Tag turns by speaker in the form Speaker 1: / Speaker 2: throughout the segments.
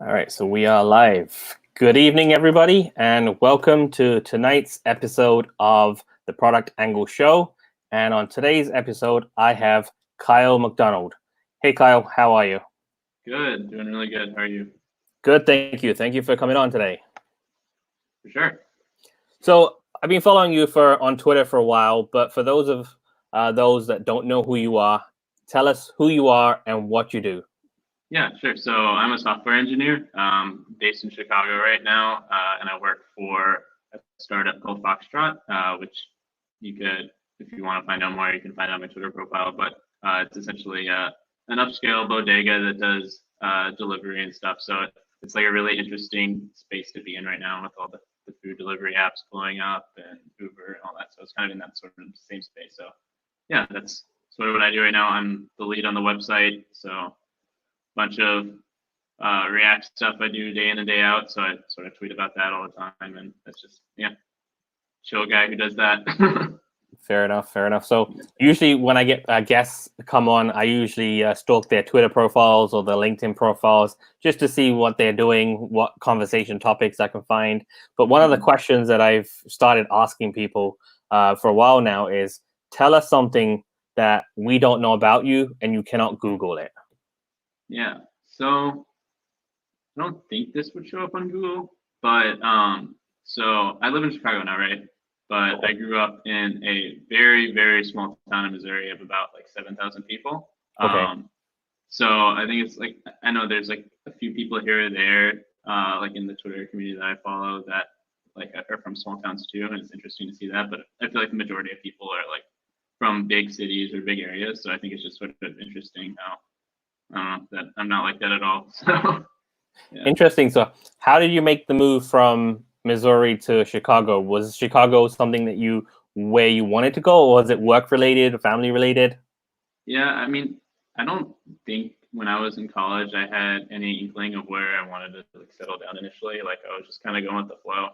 Speaker 1: All right, so we are live. Good evening, everybody, and welcome to tonight's episode of the Product Angle Show. And on today's episode, I have Kyle McDonald. Hey, Kyle, how are you?
Speaker 2: Good, doing really good. How are you?
Speaker 1: Good, thank you. Thank you for coming on today.
Speaker 2: For sure.
Speaker 1: So I've been following you on Twitter for a while, but for those that don't know who you are, tell us who you are and what you do.
Speaker 2: Yeah, sure. So I'm a software engineer based in Chicago right now, and I work for a startup called Foxtrot, which you could, if you want to find out more, you can find out my Twitter profile. But it's essentially an upscale bodega that does delivery and stuff. So it's like a really interesting space to be in right now with all the food delivery apps blowing up and Uber and all that. So it's kind of in that sort of same space. So yeah, that's sort of what I do right now. I'm the lead on the website. So bunch of React stuff I do day in and day out. So I sort of tweet about that all the time. And that's just, chill guy who does that.
Speaker 1: Fair enough. So usually when I get guests come on, I usually stalk their Twitter profiles or their LinkedIn profiles just to see what they're doing, what conversation topics I can find. But one of the questions that I've started asking people for a while now is, tell us something that we don't know about you and you cannot Google it.
Speaker 2: Yeah. So I don't think this would show up on Google, but so I live in Chicago now, right? But I grew up in a very, very small town in Missouri of about like 7,000 people.
Speaker 1: Okay.
Speaker 2: So I think it's like, I know there's like a few people here or there, like in the Twitter community that I follow that like are from small towns too. And it's interesting to see that. But I feel like the majority of people are like from big cities or big areas. So I think it's just sort of interesting how that I'm not like that at all. So yeah.
Speaker 1: Interesting. So how did you make the move from Missouri to Chicago? Was Chicago something where you wanted to go, or was it work related or family related?
Speaker 2: Yeah, I mean, I don't think when I was in college I had any inkling of where I wanted to like settle down initially. Like I was just kind of going with the flow.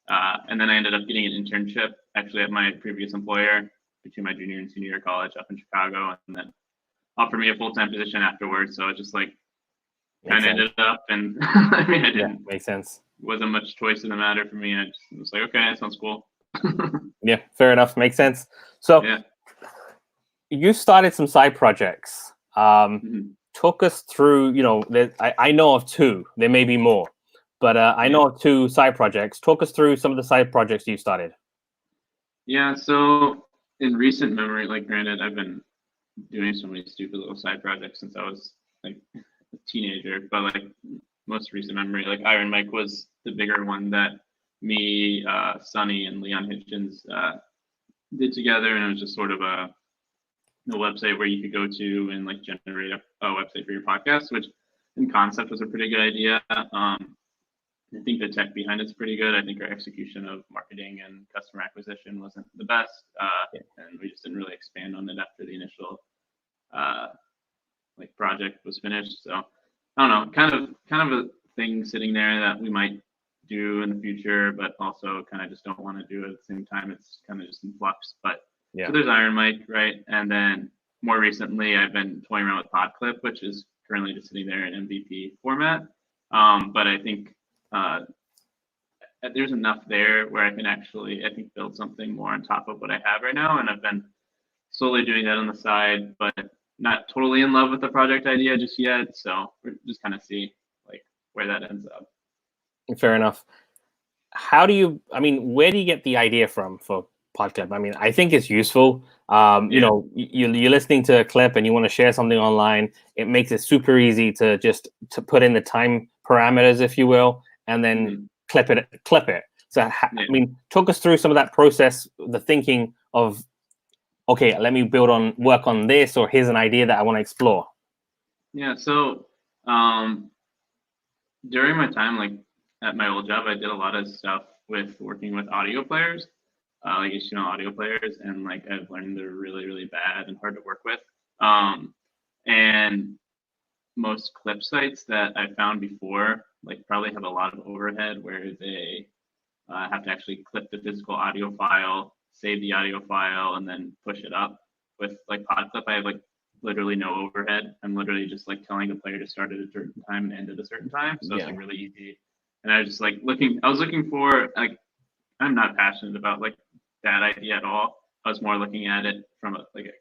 Speaker 2: And then I ended up getting an internship actually at my previous employer between my junior and senior year of college up in Chicago, and then offered me a full-time position afterwards. So it just like kind of ended up, and I mean, I didn't.
Speaker 1: Makes sense.
Speaker 2: Wasn't much choice in the matter for me. I just was like, okay, that sounds cool.
Speaker 1: Yeah, fair enough. Makes sense. So
Speaker 2: yeah.
Speaker 1: You started some side projects. Talk us through, I know of two. There may be more, but I know of two side projects. Talk us through some of the side projects you started.
Speaker 2: Yeah, so in recent memory, like granted, I've been doing so many stupid little side projects since I was like a teenager, but like most recent memory, like Iron Mike was the bigger one that me, Sonny, and Leon Hitchens did together, and it was just sort of a website where you could go to and like generate a website for your podcast, which in concept was a pretty good idea. I think the tech behind it's pretty good. I think our execution of marketing and customer acquisition wasn't the best, and we just didn't really expand on it after the initial like project was finished. So I don't know, kind of a thing sitting there that we might do in the future, but also kind of just don't want to do it at the same time. It's kind of just in flux. But so there's Iron Mike, right? And then more recently, I've been toying around with PodClip, which is currently just sitting there in MVP format. But I think there's enough there where I can actually, I think, build something more on top of what I have right now. And I've been slowly doing that on the side, but not totally in love with the project idea just yet. So we're just kind of see like where that ends up.
Speaker 1: Fair enough. Where do you get the idea from for PodClip? I mean, I think it's useful. You know, you're listening to a clip and you want to share something online. It makes it super easy to put in the time parameters, if you will, and then clip it. So, I mean, talk us through some of that process, the thinking of, okay, let me work on this, or here's an idea that I want to explore.
Speaker 2: Yeah. So during my time, like at my old job, I did a lot of stuff with working with audio players, like HTML audio players, and like I've learned they're really, really bad and hard to work with. And most clip sites that I found before, like probably have a lot of overhead where they have to actually clip the physical audio file, save the audio file, and then push it up. With like PodClip, I have like literally no overhead. I'm literally just like telling the player to start at a certain time and end at a certain time. So it's like really easy. And I was just like I was looking for like, I'm not passionate about like that idea at all. I was more looking at it from like a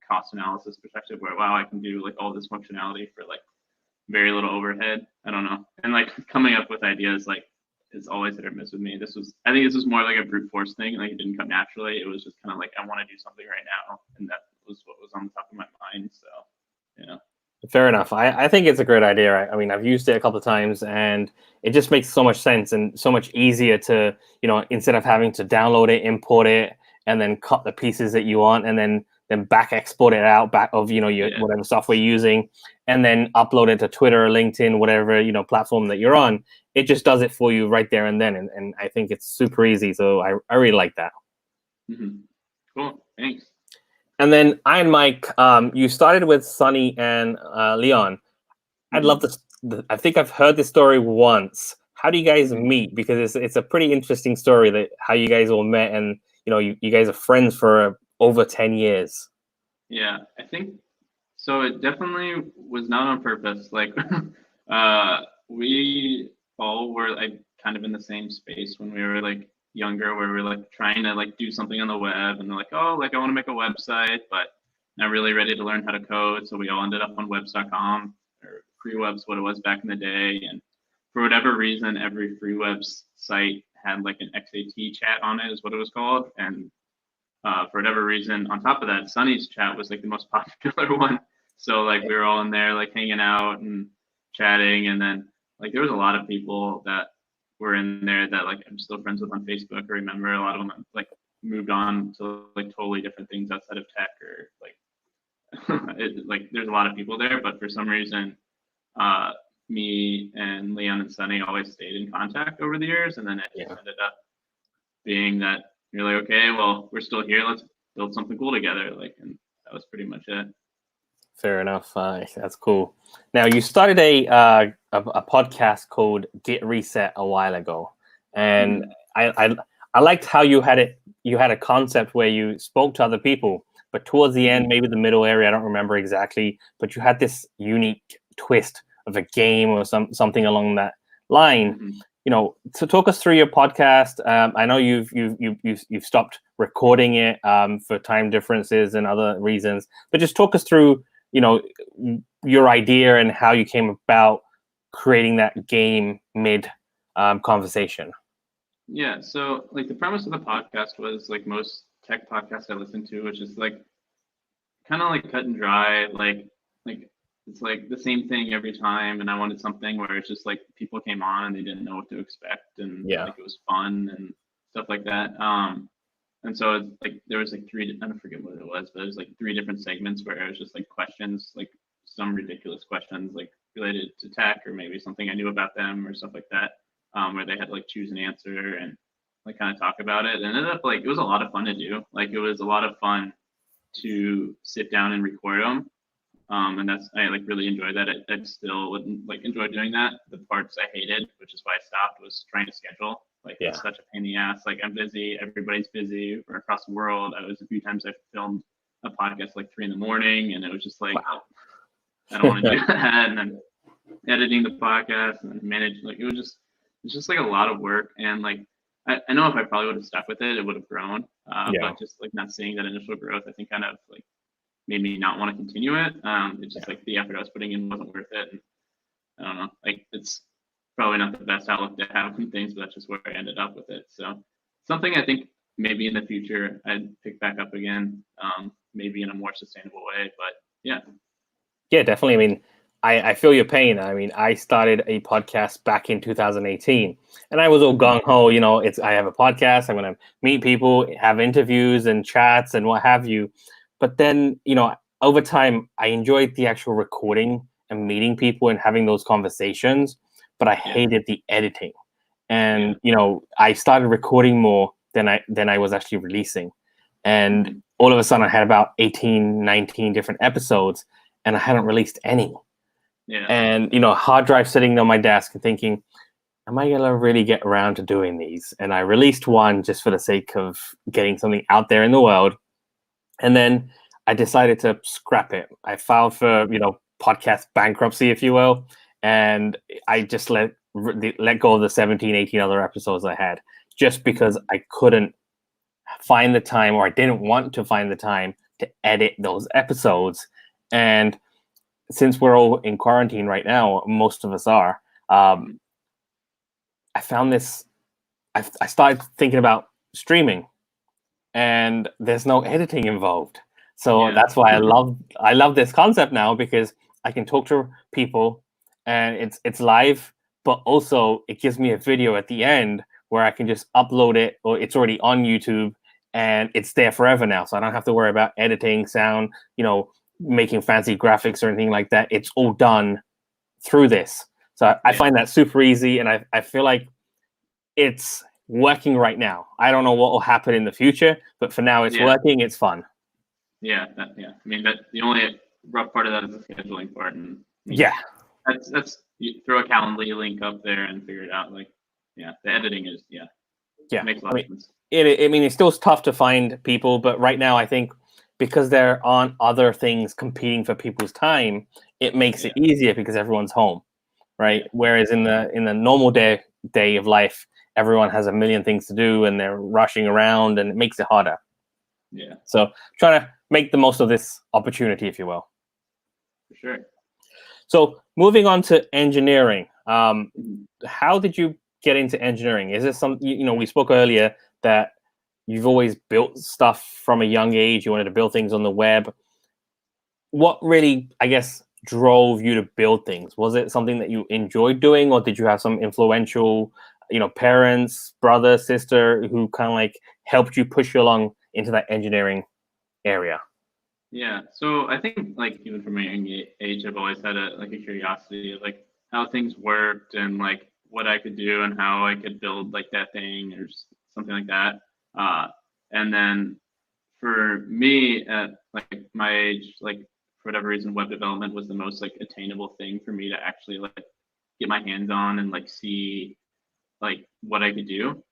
Speaker 2: cost analysis perspective where, wow, I can do like all this functionality for like very little overhead. I don't know. And like coming up with ideas like is always hit or miss with me. I think this was more like a brute force thing. Like it didn't come naturally. It was just kind of like, I want to do something right now. And that was what was on the top of my mind. So,
Speaker 1: Fair enough. I think it's a great idea. I mean, I've used it a couple of times and it just makes so much sense and so much easier to, instead of having to download it, import it, and then cut the pieces that you want and then back export it out back of, your whatever software you're using and then upload it to Twitter or LinkedIn, whatever, platform that you're on. It just does it for you right there and then. And I think it's super easy. So I really like that.
Speaker 2: Mm-hmm. Cool. Thanks.
Speaker 1: And then Iron Mike, you started with Sonny and Leon. I'd love to. I think I've heard this story once. How do you guys meet? Because it's a pretty interesting story that how you guys all met, and you guys are friends for over 10 years.
Speaker 2: Yeah, I think so. It definitely was not on purpose. Like, we all were like kind of in the same space when we were like younger, where we were like trying to like do something on the web, and they're like, oh, like I want to make a website, but not really ready to learn how to code. So we all ended up on webs.com, or free webs, what it was back in the day. And for whatever reason, every free webs site had like an XAT chat on it, is what it was called. And for whatever reason, on top of that, Sunny's chat was like the most popular one. So like we were all in there like hanging out and chatting, and then like there was a lot of people that were in there that like I'm still friends with on Facebook. I remember a lot of them like moved on to like totally different things outside of tech, or like like there's a lot of people there, but for some reason, me and Leon and Sunny always stayed in contact over the years, and then it just ended up being that you're like, okay, well, we're still here. Let's build something cool together. Like, and that was pretty much it.
Speaker 1: Fair enough. That's cool. Now, you started a podcast called Get Reset a while ago, and I liked how you had it. You had a concept where you spoke to other people, but towards the end, maybe the middle area, I don't remember exactly, but you had this unique twist of a game or something along that line. So talk us through your podcast. I know you've stopped recording it for time differences and other reasons, but just talk us through your idea and how you came about creating that game mid conversation.
Speaker 2: Yeah, so like the premise of the podcast was like most tech podcasts I listen to, which is like kind of like cut and dry, like it's like the same thing every time. And I wanted something where it's just like people came on and they didn't know what to expect, and like it was fun and stuff like that. And so it's like there was like I don't forget what it was, but it was like 3 different segments where it was just like questions, like some ridiculous questions like related to tech or maybe something I knew about them or stuff like that, where they had to like choose an answer and like kind of talk about it. And it ended up like it was a lot of fun to do. Like it was a lot of fun to sit down and record them. And I like really enjoyed that. I still wouldn't like enjoy doing that. The parts I hated, which is why I stopped, was trying to schedule. Like it's such a pain in the ass. Like I'm busy, everybody's busy. We're across the world. A few times I filmed a podcast like 3 a.m, and it was just like, I don't want to do that. And then editing the podcast and managing, like it's just like a lot of work. And like I know if I probably would have stuck with it, it would have grown. But just like not seeing that initial growth, I think kind of like made me not want to continue it. It's just like the effort I was putting in wasn't worth it. And I don't know, like it's probably not the best outlook to have and things, but that's just where I ended up with it. So something I think maybe in the future I'd pick back up again, maybe in a more sustainable way. But yeah.
Speaker 1: Yeah, definitely. I mean, I feel your pain. I mean, I started a podcast back in 2018 and I was all gung ho, I have a podcast. I'm going to meet people, have interviews and chats and what have you. But then, over time, I enjoyed the actual recording and meeting people and having those conversations, but I hated the editing. And, I started recording more than I was actually releasing. And all of a sudden I had about 18, 19 different episodes and I hadn't released any. And, hard drive sitting on my desk and thinking, am I going to really get around to doing these? And I released one just for the sake of getting something out there in the world. And then I decided to scrap it. I filed for, podcast bankruptcy, if you will, and I just let go of the 17, 18 other episodes I had, just because I couldn't find the time, or I didn't want to find the time to edit those episodes. And since we're all in quarantine right now, most of us are, I found this, I started thinking about streaming, and there's no editing involved. So that's why I love this concept now, because I can talk to people and it's live, but also it gives me a video at the end where I can just upload it, or it's already on YouTube and it's there forever now. So I don't have to worry about editing sound, making fancy graphics or anything like that. It's all done through this. So I find that super easy, and I feel like it's working right now. I don't know what will happen in the future, but for now it's working. It's fun.
Speaker 2: Yeah. I mean, that the only rough part of that is the scheduling part, and that's you throw a Calendly link up there and figure it out. Like, the editing is makes a lot of sense.
Speaker 1: It's still tough to find people, but right now I think because there aren't other things competing for people's time, it makes it easier because everyone's home, right? Whereas in the normal day of life, everyone has a million things to do and they're rushing around, and it makes it harder.
Speaker 2: Yeah.
Speaker 1: So trying to make the most of this opportunity, if you will.
Speaker 2: For sure.
Speaker 1: So moving on to engineering, how did you get into engineering? Is this something, we spoke earlier that you've always built stuff from a young age. You wanted to build things on the web. What really, I guess, drove you to build things? Was it something that you enjoyed doing, or did you have some influential, parents, brother, sister, who kind of like helped you push you along into that engineering area?
Speaker 2: Yeah, so I think like even from a young age, I've always had a curiosity of like how things worked and like what I could do and how I could build like that thing or something like that. And then for me at like my age, like for whatever reason, web development was the most like attainable thing for me to actually like get my hands on and like see like what I could do.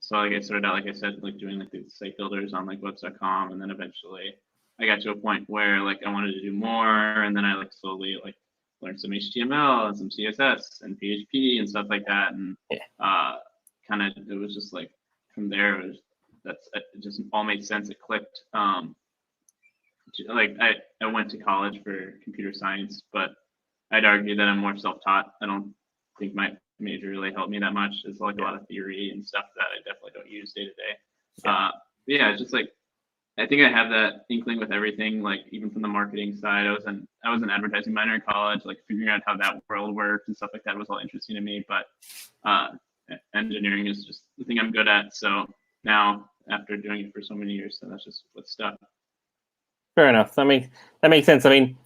Speaker 2: So like I started out, like I said, like doing like the site builders on like webs.com, and then eventually I got to a point where like I wanted to do more, and then I like slowly like learned some HTML and some CSS and PHP and stuff like that, and kind of it was just like from there it just all made sense. It clicked. Like I went to college for computer science, but I'd argue that I'm more self-taught. I don't think my major really helped me that much. It's like a lot of theory and stuff that I definitely don't use day to day. It's just like I think I have that inkling with everything. Like even from the marketing side, I was an advertising minor in college. Like figuring out how that world worked and stuff like that was all interesting to me. But engineering is just the thing I'm good at. So now after doing it for so many years, so that's just what's stuck.
Speaker 1: Fair enough. That makes sense. I mean,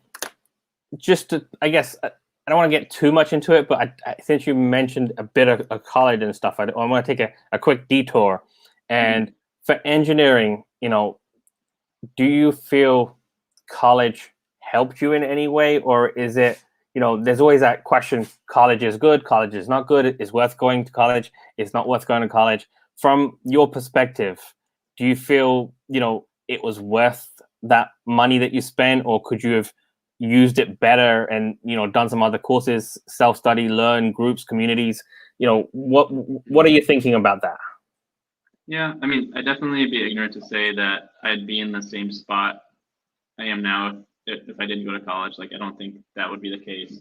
Speaker 1: I guess I don't want to get too much into it, but since you mentioned a bit of college and stuff, I want to take a quick detour. And for engineering, do you feel college helped you in any way, or is it, there's always that question: college is good, college is not good, it's worth going to college, it's not worth going to college. From your perspective, do you feel, it was worth that money that you spent, or could you have used it better and done some other courses, self-study, learn, groups, communities? What are you thinking about that?
Speaker 2: Yeah, I mean, I'd definitely be ignorant to say that I'd be in the same spot I am now if I didn't go to college. Like, I don't think that would be the case.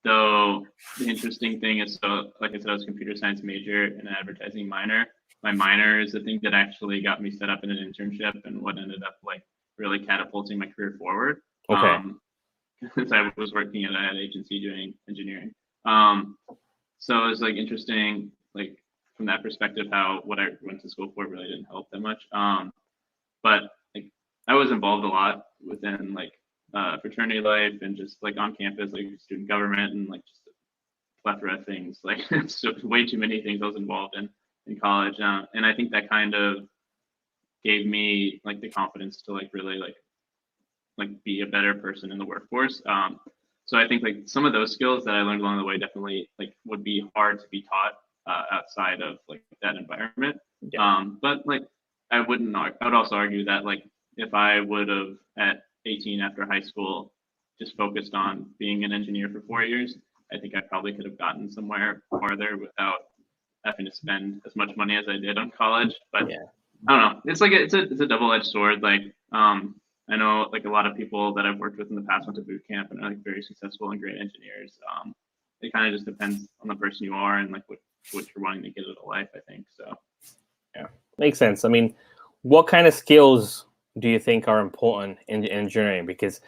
Speaker 2: Though the interesting thing is, so like I said, I was a computer science major and an advertising minor. My minor is the thing that actually got me set up in an internship and what ended up like really catapulting my career forward.
Speaker 1: Okay.
Speaker 2: Since I was working at an agency doing engineering. So it was like interesting, like from that perspective, how what I went to school for really didn't help that much. But like I was involved a lot within like fraternity life and just like on campus, like student government and like just a plethora of things. Like it's way too many things I was involved in college. And I think that kind of gave me like the confidence to like really like be a better person in the workforce. So I think like some of those skills that I learned along the way definitely like would be hard to be taught outside of like that environment. But like I would also argue that like if I would have at 18 after high school just focused on being an engineer for 4 years, I think I probably could have gotten somewhere farther without having to spend as much money as I did on college. But
Speaker 1: Yeah.
Speaker 2: I don't know. It's like it's a double-edged sword. Like I know like a lot of people that I've worked with in the past went to boot camp and are like very successful and great engineers. It kind of just depends on the person you are and like what you're wanting to get out of life, I think. So
Speaker 1: yeah, makes sense. I mean, what kind of skills do you think are important in engineering? Because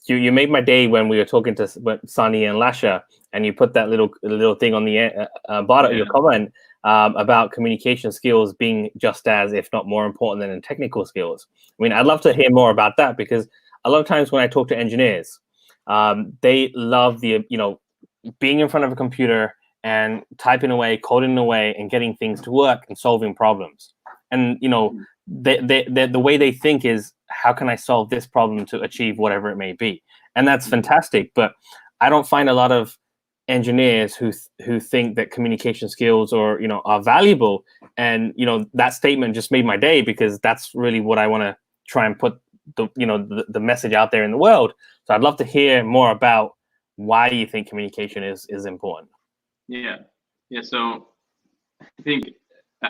Speaker 1: you made my day when we were talking to Sunny and Lasha, and you put that little thing on the bottom of your comment about communication skills being just as, if not more important than in technical skills. I mean, I'd love to hear more about that, because a lot of times when I talk to engineers, they love the, being in front of a computer and typing away, coding away, and getting things to work and solving problems. And the way they think is, how can I solve this problem to achieve whatever it may be? And that's fantastic. But I don't find a lot of engineers who think that communication skills are valuable. And that statement just made my day, because that's really what I want to try and put the message out there in the world. So I'd love to hear more about why you think communication is important.
Speaker 2: Yeah. So I think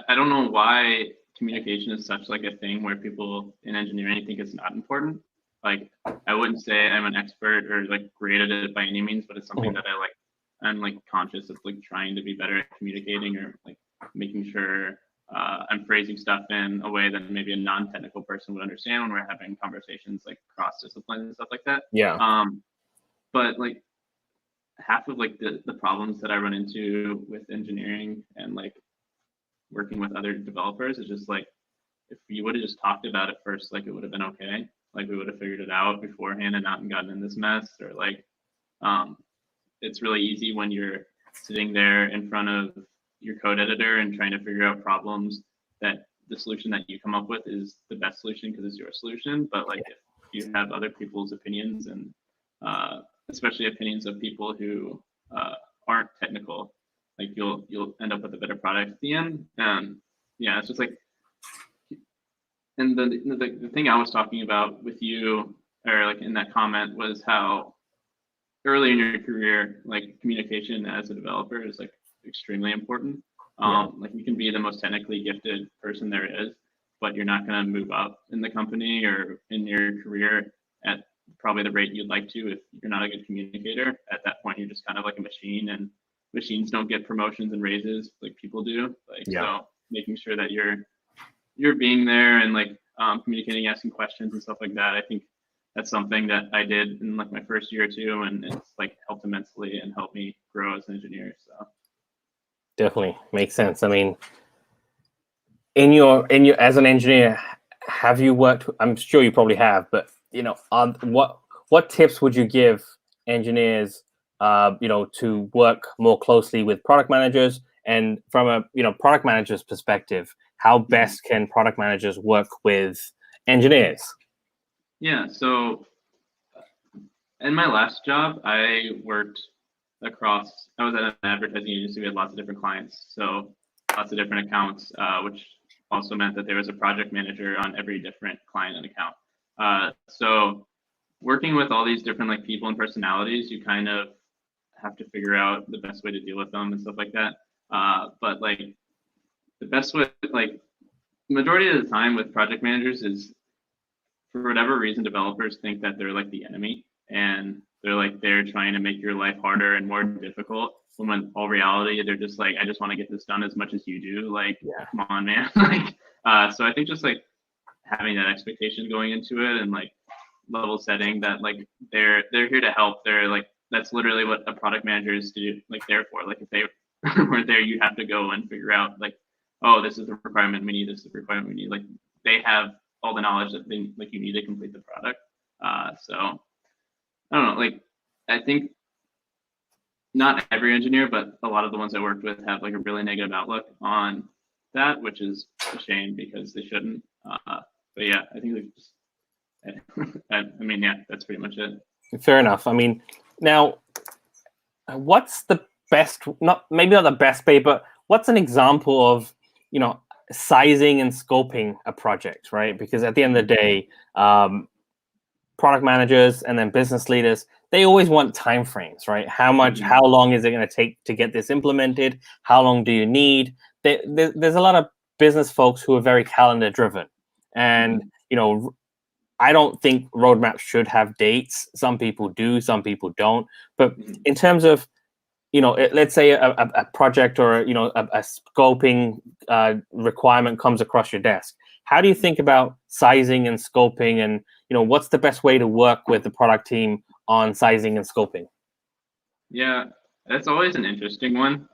Speaker 2: I don't know why communication is such like a thing where people in engineering think it's not important. Like, I wouldn't say I'm an expert or like great at it by any means, but it's something that I'm like conscious of like trying to be better at communicating, or like making sure I'm phrasing stuff in a way that maybe a non-technical person would understand when we're having conversations like cross disciplines and stuff like that.
Speaker 1: Yeah.
Speaker 2: But like half of like the problems that I run into with engineering and like working with other developers is just like, if you would have just talked about it first, like it would have been okay. Like we would have figured it out beforehand and not gotten in this mess. Or like, it's really easy when you're sitting there in front of your code editor and trying to figure out problems, that the solution that you come up with is the best solution because it's your solution. But like, if you have other people's opinions, and especially opinions of people who aren't technical, like you'll end up with a better product at the end. Yeah, it's just like, and the thing I was talking about with you, or like in that comment, was how early in your career, like communication as a developer is like extremely important. Like you can be the most technically gifted person there is, but you're not going to move up in the company or in your career at probably the rate you'd like to if you're not a good communicator. At that point, you're just kind of like a machine, and machines don't get promotions and raises like people do. Like, so making sure that you're being there and like communicating, asking questions and stuff like that. I think that's something that I did in like my first year or two, and it's like helped immensely and helped me grow as an engineer. So
Speaker 1: definitely makes sense. I mean, in your as an engineer, have you worked? I'm sure you probably have, but on what tips would you give engineers, to work more closely with product managers? And from a product manager's perspective, how best can product managers work with engineers?
Speaker 2: Yeah, so in my last job, I worked across, I was at an advertising agency. We had lots of different clients, so lots of different accounts, which also meant that there was a project manager on every different client and account. So working with all these different like people and personalities, you kind of have to figure out the best way to deal with them and stuff like that. But like the best way, like majority of the time with project managers, is for whatever reason, developers think that they're like the enemy, and they're trying to make your life harder and more difficult, when in all reality, they're just like, I just want to get this done as much as you do. Like, come on, man. Like, so I think just like having that expectation going into it, and like level setting that like they're here to help. They're like, that's literally what a product manager is there for. Like if they weren't there, you have to go and figure out like, oh, this is the requirement we need. This is the requirement we need. Like they have all the knowledge that you need to complete the product. So I don't know. Like I think not every engineer, but a lot of the ones I worked with have like a really negative outlook on that, which is a shame because they shouldn't. But yeah, I think just, I mean, yeah, that's pretty much it.
Speaker 1: Fair enough. I mean, now, what's the best? Maybe not the best way, but what's an example of sizing and scoping a project, right? Because at the end of the day, product managers and then business leaders, they always want timeframes, right? How long is it going to take to get this implemented? How long do you need? There's a lot of business folks who are very calendar driven, and I don't think roadmaps should have dates. Some people do, some people don't. But in terms of let's say a project or a scoping requirement comes across your desk. How do you think about sizing and scoping, and what's the best way to work with the product team on sizing and scoping?
Speaker 2: Yeah, that's always an interesting one,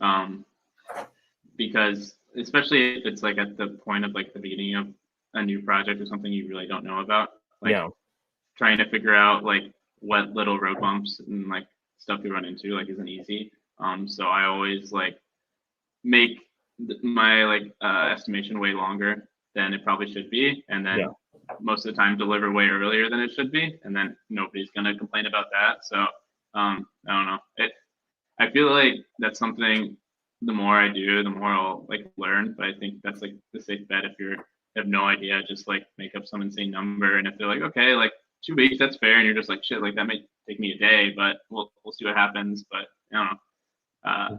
Speaker 2: because especially if it's like at the point of like the beginning of a new project or something you really don't know about, like trying to figure out like what little road bumps and like stuff you run into like isn't easy. So I always like make my like estimation way longer than it probably should be, and then most of the time deliver way earlier than it should be, and then nobody's gonna complain about that. So I don't know. I feel like that's something. The more I do, the more I'll like learn. But I think that's like the safe bet. If you have no idea, just like make up some insane number, and if they're like, okay, like 2 weeks, that's fair, and you're just like, shit, like that might take me a day, but we'll see what happens. But I don't know. I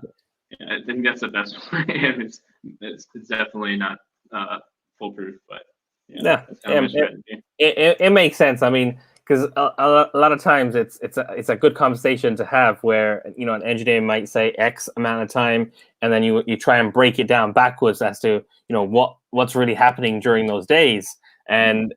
Speaker 2: think that's the best way. It's definitely not foolproof, but
Speaker 1: it makes sense. I mean, because a lot of times it's a good conversation to have where an engineer might say X amount of time, and then you try and break it down backwards as to what's really happening during those days. And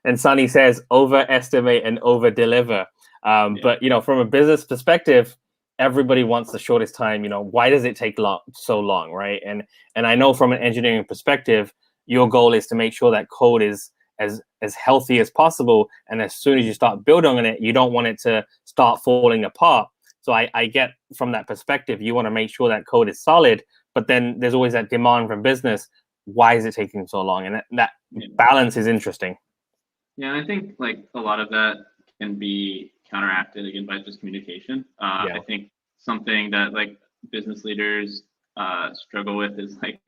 Speaker 1: and Sonny says overestimate and over deliver. But from a business perspective, everybody wants the shortest time. Why does it take so long, right? And I know from an engineering perspective, your goal is to make sure that code is as healthy as possible, and as soon as you start building on it, you don't want it to start falling apart. So I get from that perspective, you want to make sure that code is solid, but then there's always that demand from business. Why is it taking so long? And that balance is interesting.
Speaker 2: Yeah, I think like a lot of that can be counteracted again by just communication. I think something that like business leaders struggle with is like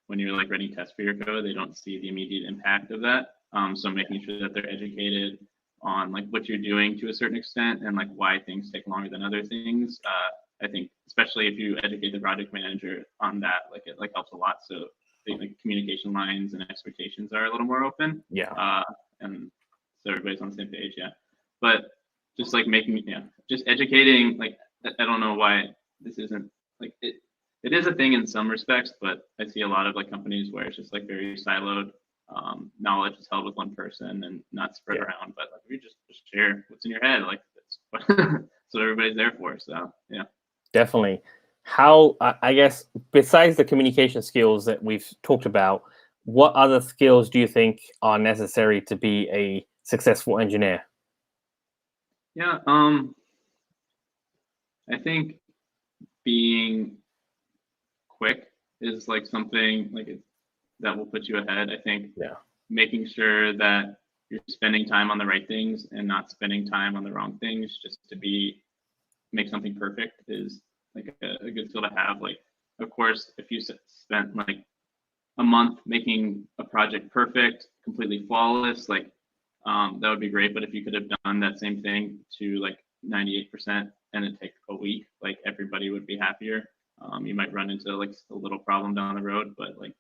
Speaker 2: when you're like writing tests for your code, they don't see the immediate impact of that. So making sure that they're educated on like what you're doing to a certain extent and like why things take longer than other things. I think especially if you educate the project manager on that, like it like helps a lot. So the like communication lines and expectations are a little more open. And so everybody's on the same page. But just like just educating, like I don't know why this isn't like it is a thing in some respects, but I see a lot of like companies where it's just like very siloed. Knowledge is held with one person and not spread around, but like we just share what's in your head, like that's what everybody's there for. So
Speaker 1: definitely. How I guess besides the communication skills that we've talked about, what other skills do you think are necessary to be a successful engineer?
Speaker 2: I think being quick is like something like that will put you ahead. I think making sure that you're spending time on the right things and not spending time on the wrong things just to make something perfect is like a good skill to have. Like, of course, if you spent like a month making a project perfect, completely flawless, like that would be great. But if you could have done that same thing to like 98% and it take a week, like everybody would be happier. You might run into like a little problem down the road, but like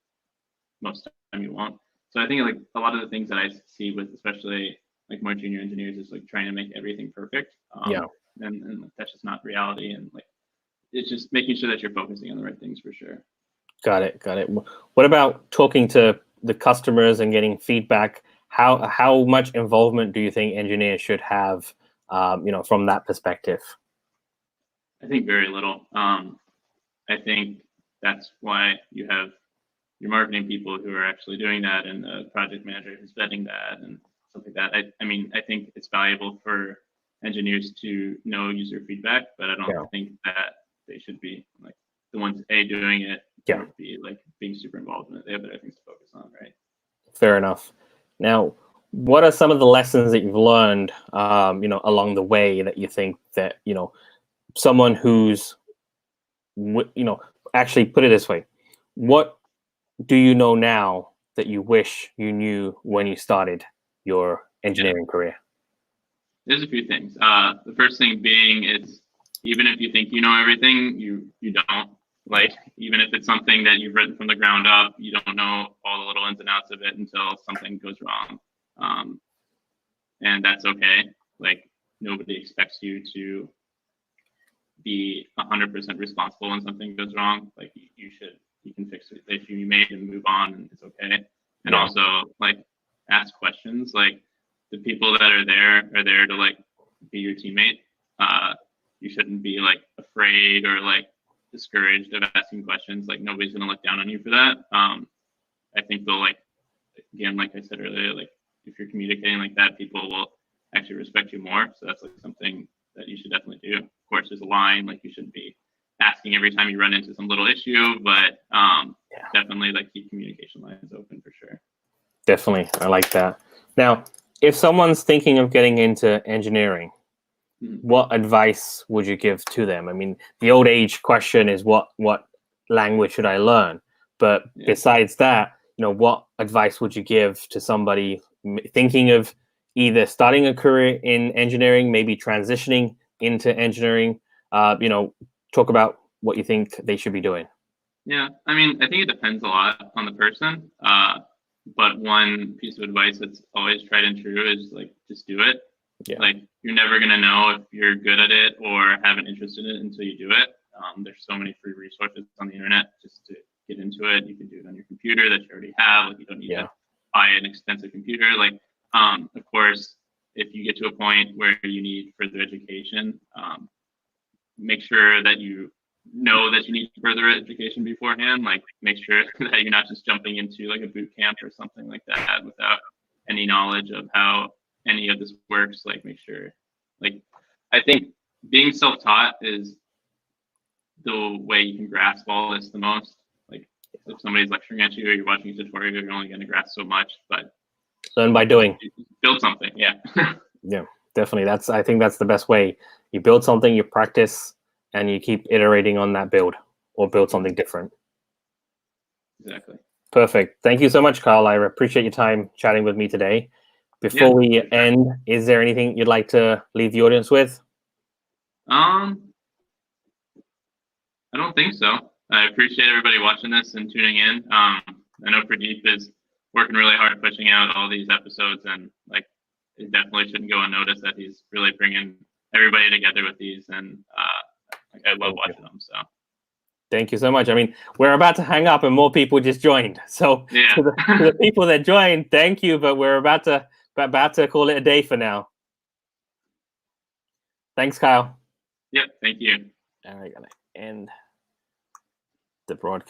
Speaker 2: most of the time you won't. So I think like a lot of the things that I see with especially like more junior engineers is like trying to make everything perfect. And that's just not reality. And like it's just making sure that you're focusing on the right things for sure.
Speaker 1: Got it. What about talking to the customers and getting feedback? How much involvement do you think engineers should have, from that perspective?
Speaker 2: I think very little. I think that's why you have your marketing people who are actually doing that and the project manager who's vetting that and stuff like that. I mean, I think it's valuable for engineers to know user feedback, but I don't think that they should be like the ones doing it. Be like being super involved in it. They have other things to focus on, right?
Speaker 1: Fair enough. Now, what are some of the lessons that you've learned, along the way that you think that someone who's, actually put it this way, what do you know now that you wish you knew when you started your engineering career?
Speaker 2: There's a few things. The first thing being is, even if you think you know everything, you don't. Like, even if it's something that you've written from the ground up, you don't know all the little ins and outs of it until something goes wrong. And that's okay. Like, nobody expects you to be 100% responsible when something goes wrong. Like, you can fix the issue you made and move on, and it's okay. And also, like, ask questions. Like, the people that are there to like be your teammate. You shouldn't be like afraid or like discouraged of asking questions. Like, nobody's gonna look down on you for that. I think they'll, like, again, like I said earlier, like, if you're communicating like that, people will actually respect you more. So that's like something that you should definitely do. Of course, there's a line, like, you shouldn't be asking every time you run into some little issue, but definitely, like, keep communication lines open for sure.
Speaker 1: Definitely, I like that. Now, if someone's thinking of getting into engineering, what advice would you give to them? I mean, the old age question is what language should I learn? But besides that, what advice would you give to somebody thinking of either starting a career in engineering, maybe transitioning into engineering? Talk about what you think they should be doing.
Speaker 2: Yeah, I mean, I think it depends a lot on the person. But one piece of advice that's always tried and true is, like, just do it.
Speaker 1: Yeah.
Speaker 2: Like, you're never going to know if you're good at it or have an interest in it until you do it. There's so many free resources on the internet just to get into it. You can do it on your computer that you already have. Like, you don't need to buy an expensive computer. Like, of course, if you get to a point where you need further education, make sure that you know that you need further education beforehand. Like, make sure that you're not just jumping into like a boot camp or something like that without any knowledge of how any of this works. Like, make sure, like, I think being self-taught is the way you can grasp all this the most. Like, if somebody's lecturing at you or you're watching a tutorial, you're only going to grasp so much, but
Speaker 1: learn by doing.
Speaker 2: Build something. Yeah.
Speaker 1: Yeah, definitely. I think that's the best way. You build something, you practice, and you keep iterating on that build or build something different.
Speaker 2: Exactly.
Speaker 1: Perfect. Thank you so much, Carl. I appreciate your time chatting with me today. Before we end, is there anything you'd like to leave the audience with?
Speaker 2: I don't think so. I appreciate everybody watching this and tuning in. I know Pradeep is working really hard pushing out all these episodes, and like, it definitely shouldn't go unnoticed that he's really bringing everybody together with these, and I love watching them. So
Speaker 1: thank you so much. I mean, we're about to hang up and more people just joined. So to the people that joined, thank you, but we're about to call it a day for now. Thanks, Kyle.
Speaker 2: Yep, thank you.
Speaker 1: All right, gotta end the broadcast.